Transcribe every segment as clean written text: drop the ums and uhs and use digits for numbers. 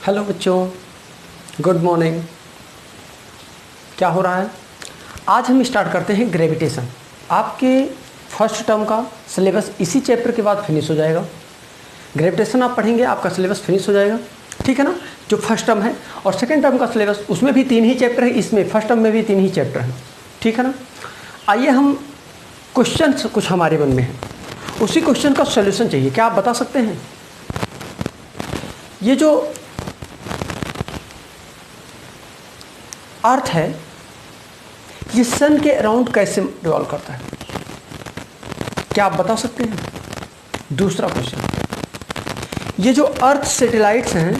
Hello बच्चों, good morning. क्या हो रहा है? आज हम स्टार्ट करते हैं ग्रेविटेशन। आपके फर्स्ट टर्म का सिलेबस इसी चैप्टर के बाद फिनिश हो जाएगा। ग्रेविटेशन आप पढ़ेंगे, आपका सिलेबस फिनिश हो जाएगा, ठीक है ना। जो फर्स्ट टर्म है और सेकेंड टर्म का सिलेबस, उसमें भी 3 ही चैप्टर है, इसमें फर्स्ट टर्म में भी 3 ही चैप्टर हैं, ठीक है ना। आइए हम क्वेश्चन कुछ हमारे मन में है, उसी क्वेश्चन का सॉल्यूशन चाहिए। क्या आप बता सकते हैं ये जो अर्थ है ये सन के अराउंड कैसे रिवॉल्व करता है? क्या आप बता सकते हैं? दूसरा क्वेश्चन, ये जो अर्थ सैटेलाइट्स हैं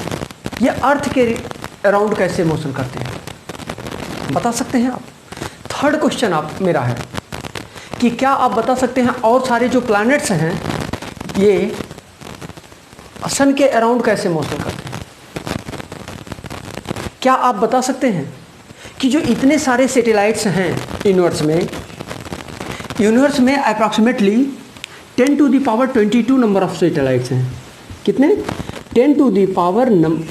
ये अर्थ के अराउंड कैसे मोशन करते हैं? बता सकते हैं आप? थर्ड क्वेश्चन आप मेरा है कि क्या आप बता सकते हैं और सारे जो प्लैनेट्स हैं ये सन के अराउंड कैसे मोशन करते हैं? क्या आप बता सकते हैं कि जो इतने सारे सैटेलाइट्स हैं यूनिवर्स में approximately 10 to the power 22 number of satellites हैं। कितने? 10 to the power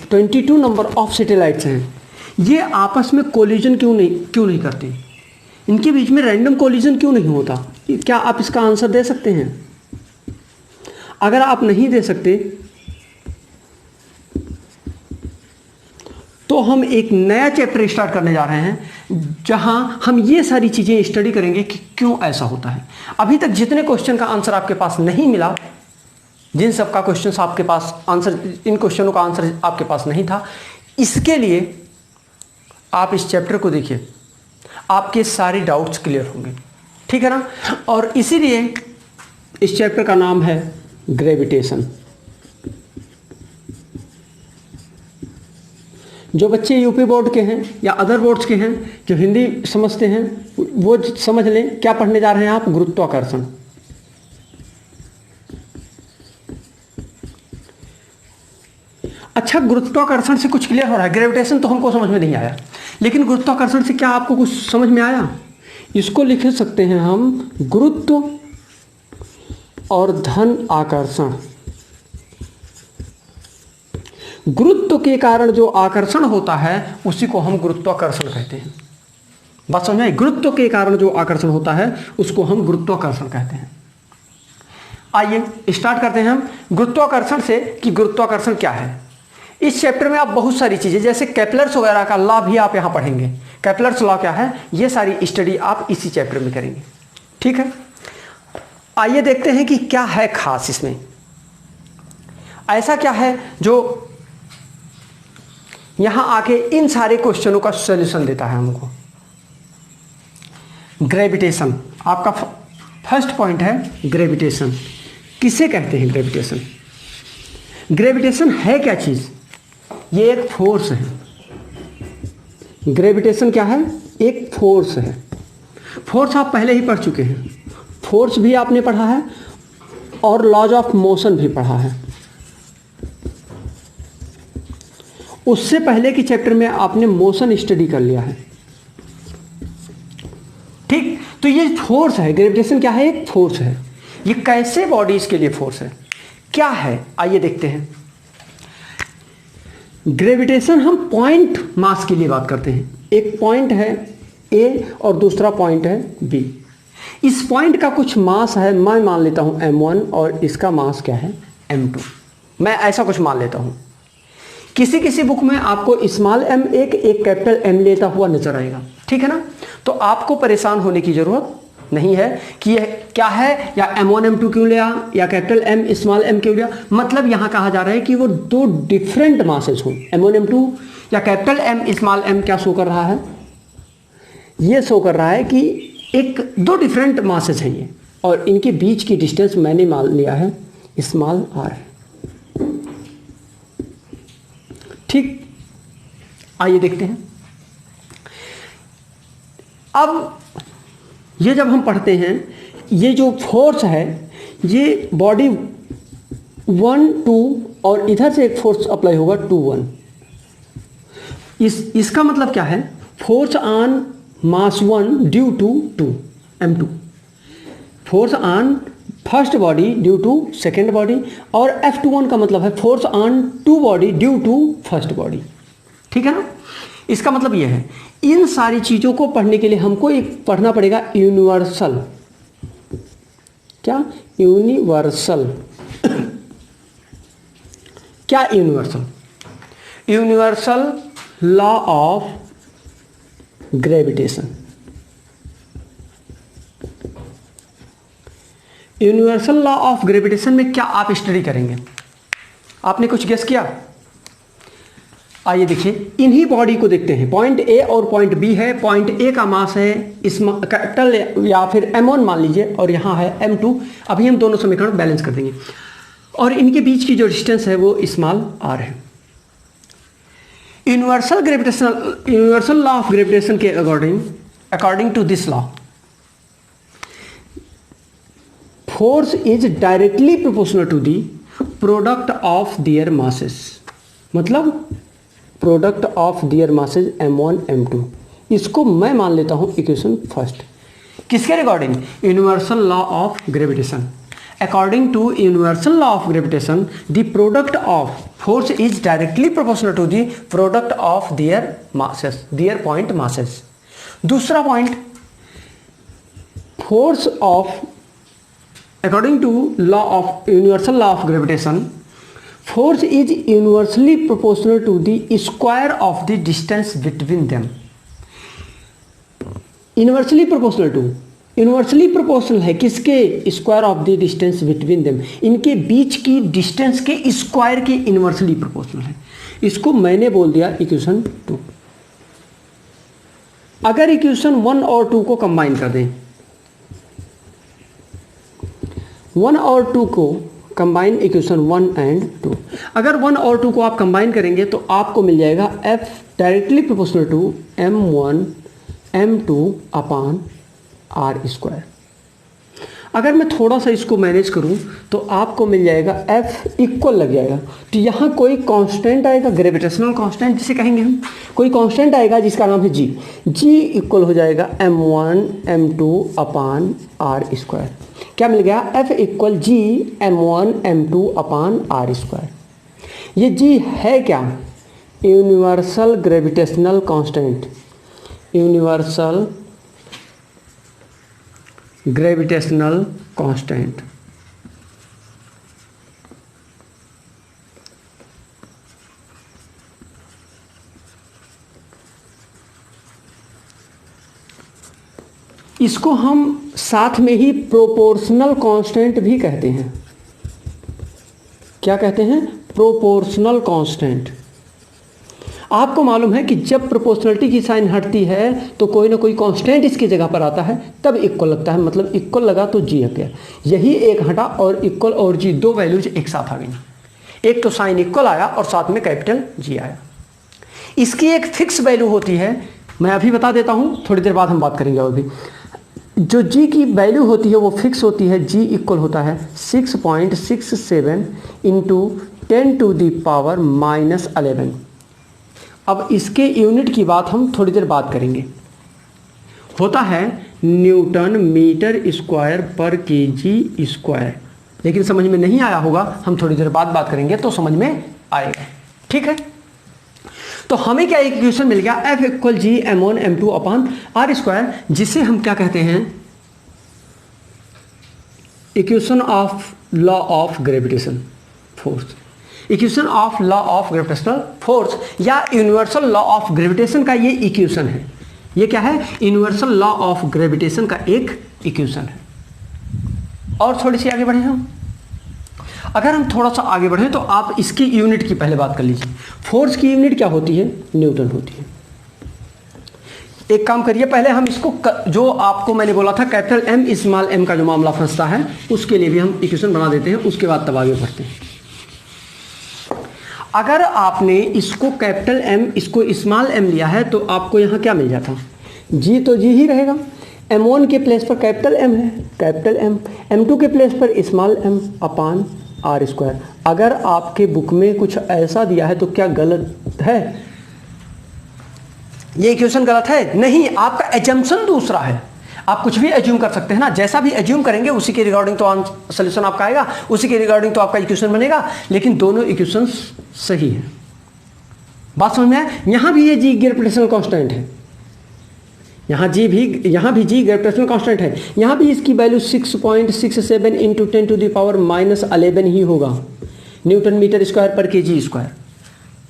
22 number of satellites हैं। ये आपस में कोलिजन क्यों नहीं करते? इनके बीच में रैंडम कोलिजन क्यों नहीं होता? क्या आप इसका आंसर दे सकते हैं? अगर आप नहीं दे सकते तो हम एक नया चैप्टर स्टार्ट करने जा रहे हैं जहां हम ये सारी चीज़ें स्टडी करेंगे कि क्यों ऐसा होता है। अभी तक जितने क्वेश्चन का आंसर आपके पास नहीं मिला, जिन सब का क्वेश्चन आपके पास आंसर, इन क्वेश्चनों का आंसर आपके पास नहीं था, इसके लिए आप इस चैप्टर को देखिए, आपके सारे डाउट्स क्लियर होंगे, ठीक है ना। और इसीलिए इस चैप्टर का नाम है ग्रेविटेशन। जो बच्चे यूपी बोर्ड के हैं या अदर बोर्ड्स के हैं जो हिंदी समझते हैं वो समझ लें क्या पढ़ने जा रहे हैं आप? गुरुत्वाकर्षण। अच्छा, गुरुत्वाकर्षण से कुछ क्लियर हो रहा है। ग्रेविटेशन तो हमको समझ में नहीं आया, लेकिन गुरुत्वाकर्षण से क्या आपको कुछ समझ में आया? इसको लिख सकते हैं हम गुरुत्व और धन आकर्षण। गुरुत्व के कारण जो आकर्षण होता है उसी को हम गुरुत्वाकर्षण कहते हैं। बात समझ में आई? गुरुत्व के कारण जो आकर्षण होता है उसको हम गुरुत्वाकर्षण कहते हैं। आइए स्टार्ट करते हैं हम गुरुत्वाकर्षण से कि गुरुत्वाकर्षण क्या है। इस चैप्टर में आप बहुत सारी चीजें जैसे केपलर्स वगैरह का लॉ भी आप यहां पढ़ेंगे। केपलर्स लॉ क्या है, ये सारी स्टडी आप इसी चैप्टर में करेंगे, ठीक है। आइए देखते हैं कि क्या है खास इसमें, ऐसा क्या है जो यहां आके इन सारे क्वेश्चनों का सॉल्यूशन देता है हमको। ग्रेविटेशन आपका फर्स्ट पॉइंट है। ग्रेविटेशन किसे कहते हैं? ग्रेविटेशन, ग्रेविटेशन है क्या चीज? ये एक फोर्स है। ग्रेविटेशन क्या है? एक फोर्स है। फोर्स आप पहले ही पढ़ चुके हैं, फोर्स भी आपने पढ़ा है और लॉज ऑफ मोशन भी पढ़ा है। उससे पहले के चैप्टर में आपने मोशन स्टडी कर लिया है, ठीक। तो ये फोर्स है, ग्रेविटेशन क्या है? एक फोर्स है। ये कैसे बॉडीज के लिए फोर्स है, क्या है? आइए देखते हैं। ग्रेविटेशन हम पॉइंट मास के लिए बात करते हैं। एक पॉइंट है ए और दूसरा पॉइंट है बी। इस पॉइंट का कुछ मास है, मैं मान लेता हूं m1 और इसका मास क्या है? m2। मैं ऐसा कुछ मान लेता हूं। किसी किसी बुक में आपको स्मॉल m एक कैपिटल M लेता हुआ नजर आएगा, ठीक है ना। तो आपको परेशान होने की जरूरत नहीं है कि यह क्या है, या m1 m2 क्यों लिया या कैपिटल M स्मॉल m क्यों लिया। मतलब यहां कहा जा रहा है कि वो दो डिफरेंट मासेस हों। m1 m2 या कैपिटल M स्मॉल m क्या शो कर रहा है? ये शो कर रहा है कि एक दो डिफरेंट मासेस हैं ये, और इनके बीच की डिस्टेंस मैंने मान लिया है स्मॉल r है, ठीक। आइए देखते हैं। अब ये जब हम पढ़ते हैं, ये जो फोर्स है ये बॉडी 1 2 और इधर से एक फोर्स अप्लाई होगा 2 1। इसका मतलब क्या है? Force on mass 1 due to 2 m2, force on first body due to second body, और F21 का मतलब है force on two body due to first body. ठीक है ना। इसका मतलब यह है, इन सारी चीज़ों को पढ़ने के लिए हमको एक पढ़ना पड़ेगा यूनिवर्सल, क्या यूनिवर्सल क्या universal, universal law of gravitation. Universal law of gravitation में क्या आप स्टडी करेंगे? आपने कुछ गेस किया? आइए देखिए, इन्हीं बॉडी को देखते हैं। पॉइंट ए और पॉइंट बी है। पॉइंट ए का मास है इस कैपिटल या फिर m1 मान लीजिए, और यहाँ है m2। अभी हम दोनों समीकरण बैलेंस कर देंगे, और इनके बीच की जो डिस्टेंस है वो स्मॉल r है। यूनिवर्सल लॉ ऑफ ग्रेविटेशन के according to this law, force is directly proportional to the product of their masses, मतलब product of their masses m1 m2। इसको मैं मान लेता हूं इक्वेशन फर्स्ट। किसके regarding? Universal law of gravitation. According to universal law of gravitation, the product of force is directly proportional to the product of their masses, their point masses. दूसरा point, force of according to law of universal law of gravitation, force is universally proportional to the square of the distance between them। universally proportional है किसके? Square of the distance between them, इनके बीच की distance के square के inversely proportional है। इसको मैंने बोल दिया इक्वेशन 2। अगर इक्वेशन 1 और 2 को कंबाइन कर दें, 1 और 2 को कंबाइन, इक्वेशन 1 एंड 2, अगर 1 और 2 को आप कंबाइन करेंगे तो आपको मिल जाएगा F directly proportional to m1 m2 upon r square. अगर मैं थोड़ा सा इसको मैनेज करूं तो आपको मिल जाएगा F इक्वल लग जाएगा। तो यहाँ कोई कांस्टेंट आएगा, ग्रेविटेशनल कांस्टेंट जिसे कहेंगे हम, कोई कांस्टेंट आएगा जिसका नाम है g इक्वल हो जाएगा m1 m2 upon r square. क्या मिल गया? F equal g m1 m2 upon r square. ये g है क्या? Universal gravitational constant, universal gravitational constant. इसको हम साथ में ही प्रोपोर्शनल कांस्टेंट भी कहते हैं। क्या कहते हैं? Proportional constant. आपको मालूम है कि जब प्रोपोर्शनलिटी की साइन हटती है तो कोई ना कोई कांस्टेंट इसकी जगह पर आता है, तब इक्वल लगता है, मतलब इक्वल लगा तो जी आ गया। यही एक हटा और इक्वल और जी, दो वैल्यूज एक साथ आ गई। एक तो साइन इक्वल आया और साथ में कैपिटल जी आया। इसकी एक फिक्स वैल्यू होती है, मैं अभी बता देता हूँ, थोड़ी देर बाद हम बात करेंगे। और भी जो जी की वैल्यू होती है वो फिक्स होती है। जी इक्वल होता है 6.67 इंटू 10⁻⁻11। अब इसके यूनिट की बात हम थोड़ी देर बाद करेंगे। होता है Newton metre square per KG square, लेकिन समझ में नहीं आया होगा, हम थोड़ी देर बाद बात करेंगे तो समझ में आएगा। ठीक है, तो हमें क्या इक्वेशन मिल गया? F इक्वल जी m1 m2 upon r square, जिसे हम क्या कहते हैं? Equation of law of gravitation force, equation of law of gravitational force या यूनिवर्सल लॉ ऑफ ग्रेविटेशन का ये इक्वेशन है। ये क्या है? यूनिवर्सल लॉ ऑफ ग्रेविटेशन का एक इक्वेशन है। और थोड़ी सी आगे बढ़े हम, अगर हम थोड़ा सा आगे बढ़े तो आप इसकी यूनिट की पहले बात कर लीजिए। फोर्स की यूनिट क्या होती है? न्यूटन होती है। एक काम करिए, पहले हम इसको जो आपको मैंने बोला था कैपिटल M स्मॉल m का जो मामला फंसता है उसके लिए भी हम इक्वेशन बना देते हैं, उसके बाद तब आगे बढ़ते हैं। अगर आपने इसको कैपिटल M इसको स्मॉल m लिया है तो आपको यहाँ क्या मिल जाता? जी तो जी ही रहेगा। m1 के प्लेस पर कैपिटल M है, कैपिटल M, m2 के प्लेस पर स्मॉल m अपान r स्क्वायर। अगर आपके बुक में कुछ ऐसा दिया है तो क्या गलत है? ये इक्वेशन गलत है? नहीं, आपका एजम्पशन दूसरा है। आप कुछ भी एज्यूम कर सकते हैं ना, जैसा भी एज्यूम करेंगे उसी के रिगार्डिंग तो सोल्यूशन आपका आएगा, उसी के रिगार्डिंग तो आपका इक्वेशन बनेगा, लेकिन दोनों इक्वेशंस सही है। बात समझ में आया? यहां भी ये जी ग्रेविटेशनल कांस्टेंट है, यहाँ भी जी ग्रेविटेशनल कांस्टेंट है, यहाँ भी इसकी value 6.67 into 10 to the power -11 ही होगा newton metre square per KG square.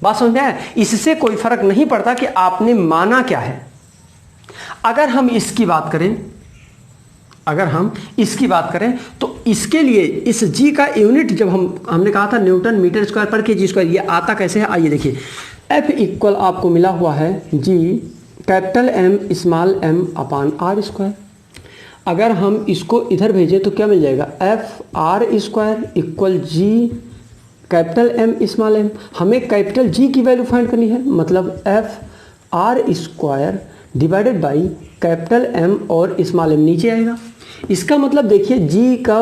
बात समझ में आया? इससे कोई फर्क नहीं पड़ता कि आपने माना क्या है। अगर हम इसकी बात करें तो इसके लिए इस जी का यूनिट जब हमने कहा था Newton metre square per KG square, ये आता कैसे है आइए देखिए। एफ इक्वल आपको मिला हुआ है G capital M small m upon R square. अगर हम इसको इधर भेजें तो क्या मिल जाएगा, F R square equal G capital M small m. हमें कैपिटल जी की वैल्यू फाइंड करनी है, मतलब F R square divided by capital M और स्मॉल एम नीचे आएगा। इसका मतलब देखिए जी का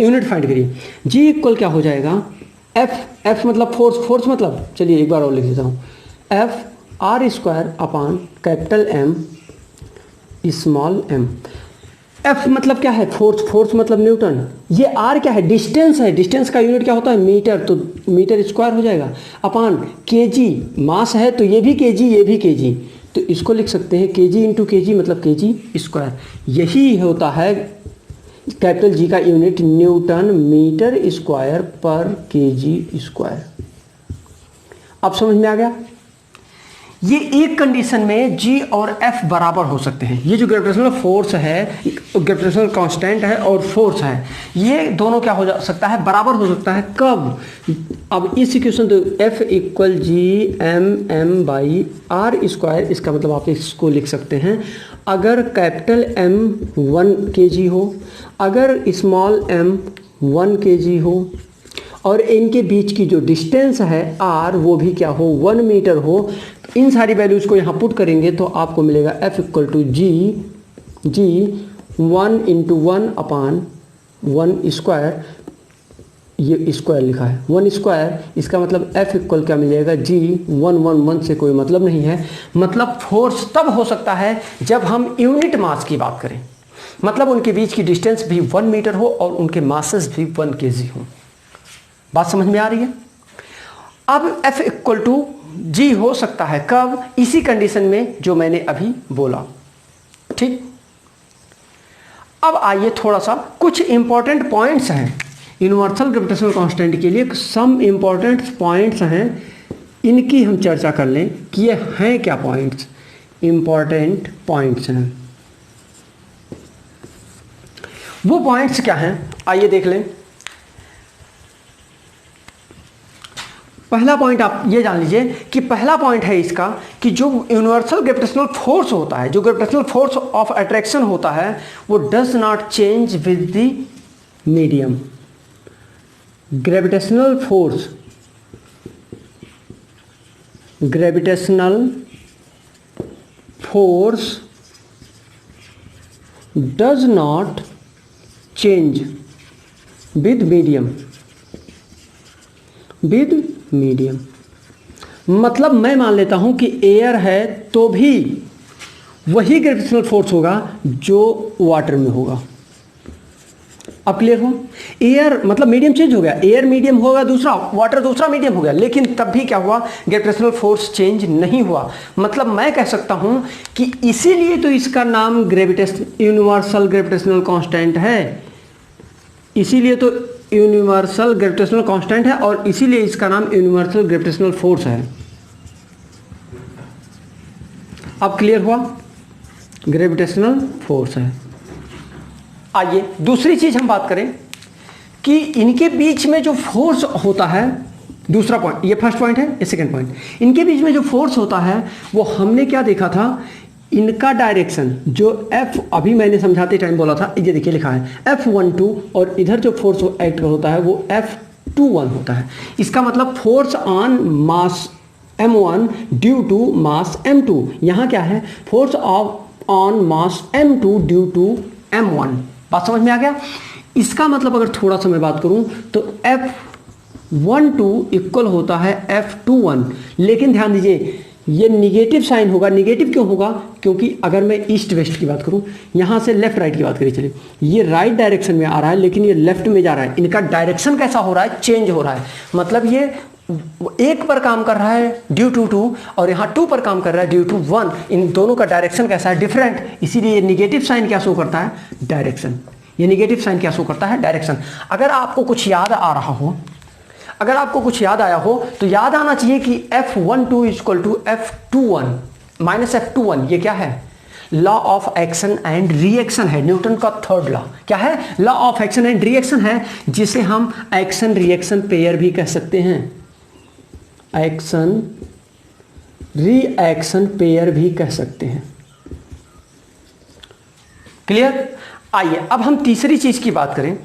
यूनिट फाइंड करिए, जी इक्वल क्या हो जाएगा, एफ मतलब फोर्स मतलब, चलिए एक बार और लिख देता हूँ, F R square upon capital M small M. F मतलब क्या है, फोर्स मतलब न्यूटन, ये आर क्या है, डिस्टेंस है, डिस्टेंस का यूनिट क्या होता है मीटर, तो मीटर स्क्वायर हो जाएगा, अपान केजी मास है तो ये भी केजी, तो इसको लिख सकते हैं केजी इंटू केजी मतलब केजी स्क्वायर। यही होता है कैपिटल जी का unit, Newton metre square per KG square. अब समझ में आ गया? ये एक कंडीशन में जी और एफ बराबर हो सकते हैं। ये जो ग्रेविटेशनल फोर्स है, ग्रेविटेशनल कांस्टेंट है और फोर्स है, ये दोनों क्या हो जा सकता है, बराबर हो सकता है। कब? अब इस इक्वेशन तो F equal G M by R square, इसका मतलब आप इसको लिख सकते हैं अगर कैपिटल एम 1 kg हो, अगर स्मॉल एम 1 kg हो और इनके बीच की जो डिस्टेंस है आर वो भी क्या हो, 1 मीटर हो, तो इन सारी वैल्यूज़ को यहाँ पुट करेंगे तो आपको मिलेगा F equal to G 1 into 1 upon 1 square, ये स्क्वायर लिखा है 1 स्क्वायर, इसका मतलब एफ इक्वल क्या मिल जाएगा जी 1 से कोई मतलब नहीं है। मतलब फोर्स तब हो सकता है जब हम यूनिट मास की बात करें, मतलब उनके बीच की डिस्टेंस भी 1 मीटर हो और उनके मासेस भी 1 kg हो। बात समझ में आ रही है? अब F इक्वल टू जी हो सकता है कब, इसी कंडीशन में जो मैंने अभी बोला। ठीक, अब आइए थोड़ा सा कुछ इंपॉर्टेंट पॉइंट्स हैं यूनिवर्सल ग्रेविटेशनल कांस्टेंट के लिए, सम इंपॉर्टेंट पॉइंट्स हैं, इनकी हम चर्चा कर लें कि ये हैं क्या पॉइंट्स, इंपॉर्टेंट पॉइंट्स हैं। वो पॉइंट्स क्या हैं आइए देख लें। पहला पॉइंट आप ये जान लीजिए कि पहला पॉइंट है इसका कि जो यूनिवर्सल ग्रेविटेशनल फोर्स होता है, जो ग्रेविटेशनल फोर्स ऑफ अट्रैक्शन होता है, वो does not change with the medium. Gravitational force does not change with medium. मतलब मैं मान लेता हूं कि एयर है तो भी वही ग्रेविटेशनल फोर्स होगा जो वाटर में होगा। अब क्लियर हो? एयर मतलब मीडियम चेंज हो गया, एयर मीडियम होगा दूसरा, वाटर दूसरा मीडियम हो गया, लेकिन तब भी क्या हुआ, ग्रेविटेशनल फोर्स चेंज नहीं हुआ। मतलब मैं कह सकता हूं कि इसीलिए तो इसका नाम यूनिवर्सल ग्रेविटेशनल कांस्टेंट है, इसीलिए तो यूनिवर्सल ग्रेविटेशनल कांस्टेंट है और इसीलिए इसका नाम यूनिवर्सल ग्रेविटेशनल फोर्स है। अब क्लियर हुआ? ग्रेविटेशनल फोर्स है। आइए दूसरी चीज हम बात करें कि इनके बीच में जो फोर्स होता है, दूसरा पॉइंट, ये फर्स्ट पॉइंट है, ये सेकंड पॉइंट, इनके बीच में जो फोर्स होता है वो हमने क्या देखा था, इनका डायरेक्शन जो F अभी मैंने समझाते टाइम बोला था, ये देखिए लिखा है F12 और इधर जो फोर्स एक्ट होता है वो F21 होता है। इसका मतलब force on mass M1 due to mass M2, यहाँ क्या है, force on mass M2 due to M1। बात समझ में आ गया? इसका मतलब अगर थोड़ा सा मैं बात करूं तो F12 इक्वल होता है F21, लेकिन ध्यान दीजिए ये निगेटिव साइन होगा। निगेटिव क्यों होगा? क्योंकि अगर मैं ईस्ट वेस्ट की बात करूं, यहाँ से लेफ्ट राइट की बात करिए, चलिए ये राइट डायरेक्शन में आ रहा है लेकिन ये लेफ्ट में जा रहा है। इनका डायरेक्शन कैसा हो रहा है? चेंज हो रहा है। मतलब ये 1 पर काम कर रहा है ड्यू टू 2 और यहाँ 2 पर काम कर रहा है ड्यू टू 1। इन दोनों का डायरेक्शन कैसा है? डिफरेंट। इसीलिए ये निगेटिव साइन क्या शो करता है? डायरेक्शन। ये निगेटिव साइन क्या शो करता है? डायरेक्शन। अगर आपको कुछ याद आ रहा हो, अगर आपको कुछ याद आया हो तो याद आना चाहिए कि F12 equal to F21 minus F21 ये क्या है? Law of action and reaction है, न्यूटन का थर्ड लॉ। क्या है? Law of action and reaction है, जिसे हम एक्शन रिएक्शन पेयर भी कह सकते हैं। एक्शन रिएक्शन पेयर भी कह सकते हैं। क्लियर? आइए अब हम तीसरी चीज की बात करें।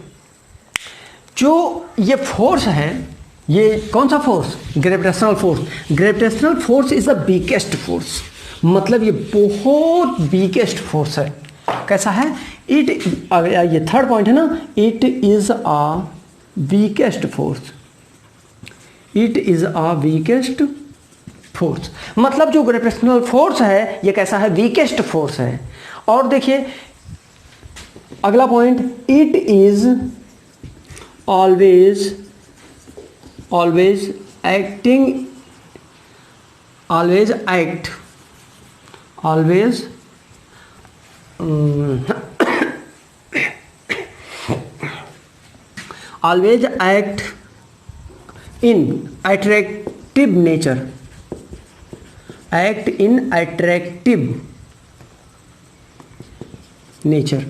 जो ये फोर्स है, ये कौन सा force? Gravitational force. Gravitational force is the weakest force. मतलब ये बहुत वीकेस्ट फोर्स है। कैसा है? इट, ये थर्ड पॉइंट है ना, it is a weakest force. It is a weakest force. मतलब जो ग्रेविटेशनल फोर्स है ये कैसा है? वीकेस्ट फोर्स है। और देखिए अगला point, it is always acting, always act, always always act in attractive nature, act in attractive nature.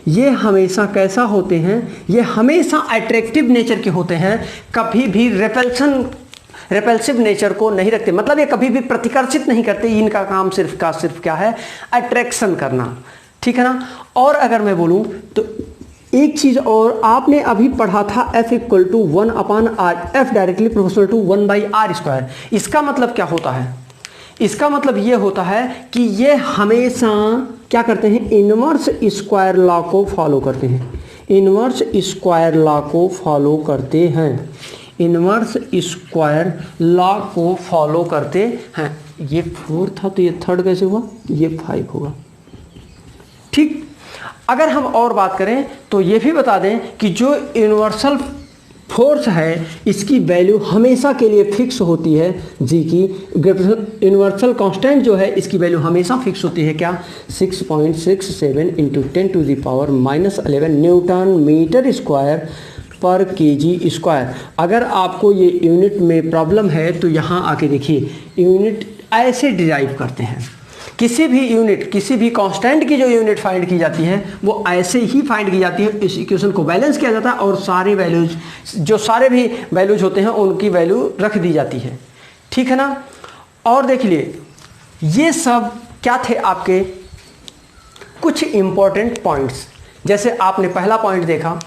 ये हमेशा कैसा होते हैं? ये हमेशा अट्रैक्टिव नेचर के होते हैं, कभी भी रेपल्सिव नेचर को नहीं रखते। मतलब ये कभी भी प्रतिकर्षित नहीं करते। इनका काम सिर्फ का सिर्फ क्या है? अट्रैक्शन करना। ठीक है ना? और अगर मैं बोलूं तो एक चीज और, आपने अभी पढ़ा था F equal to 1/r, F directly proportional to 1/r²। इसका मतलब क्या होता है? इसका मतलब ये होता है कि ये हमेशा क्या करते हैं? इनवर्स स्क्वायर लॉ को फॉलो करते हैं। इनवर्स स्क्वायर लॉ को फॉलो करते हैं। इनवर्स स्क्वायर लॉ को फॉलो करते हैं। ये 4 था तो ये थर्ड कैसे हुआ? ये 5 होगा। ठीक। अगर हम और बात करें तो ये भी बता दें कि जो यूनिवर्सल फोर्स है इसकी वैल्यू हमेशा के लिए फिक्स होती है। जी की यूनिवर्सल कांस्टेंट जो है इसकी वैल्यू हमेशा फिक्स होती है। क्या? 6.67 into 10⁻⁻11 Newton metre square per KG square. अगर आपको ये यूनिट में प्रॉब्लम है तो यहाँ आके देखिए, यूनिट ऐसे डिराइव करते हैं। किसी भी यूनिट, किसी भी कांस्टेंट की जो यूनिट फाइंड की जाती है वो ऐसे ही फाइंड की जाती है। इस इक्वेशन को बैलेंस किया जाता है और सारे वैल्यूज, जो सारे भी वैल्यूज होते हैं उनकी वैल्यू रख दी जाती है। ठीक है ना? और देख लिए, ये सब क्या थे आपके कुछ इंपॉर्टेंट पॉइंट्स। जैसे आपने पहला पॉइंट देखा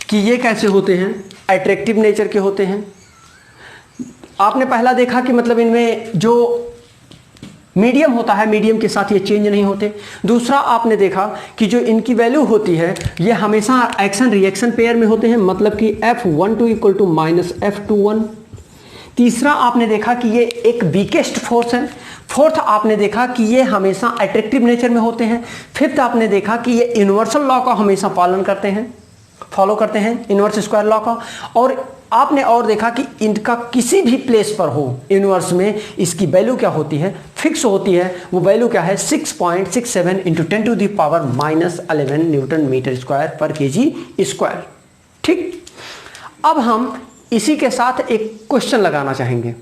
कि ये कैसे होते हैं? अट्रैक्टिव नेचर के होते हैं। आपने पहला देखा कि मतलब इनमें जो मीडियम होता है, मीडियम के साथ ये चेंज नहीं होते। दूसरा आपने देखा कि जो इनकी वैल्यू होती है ये हमेशा एक्शन रिएक्शन पेयर में होते हैं, मतलब कि F12 equal to minus F21। तीसरा आपने देखा कि ये एक वीकेस्ट फोर्स है। फोर्थ आपने देखा कि ये हमेशा अट्रैक्टिव नेचर में होते हैं। फिफ्थ आपने देखा कि ये यूनिवर्सल लॉ का हमेशा पालन करते हैं, फॉलो करते हैं, इनवर्स स्क्वायर लॉ का। और आपने और देखा कि इनका किसी भी प्लेस पर हो यूनिवर्स में इसकी वैल्यू क्या होती है? फिक्स होती है। वो वैल्यू क्या है? 6.67 into 10⁻⁻11 Newton metre square per KG square. ठीक। अब हम इसी के साथ एक क्वेश्चन लगाना चाहेंगे।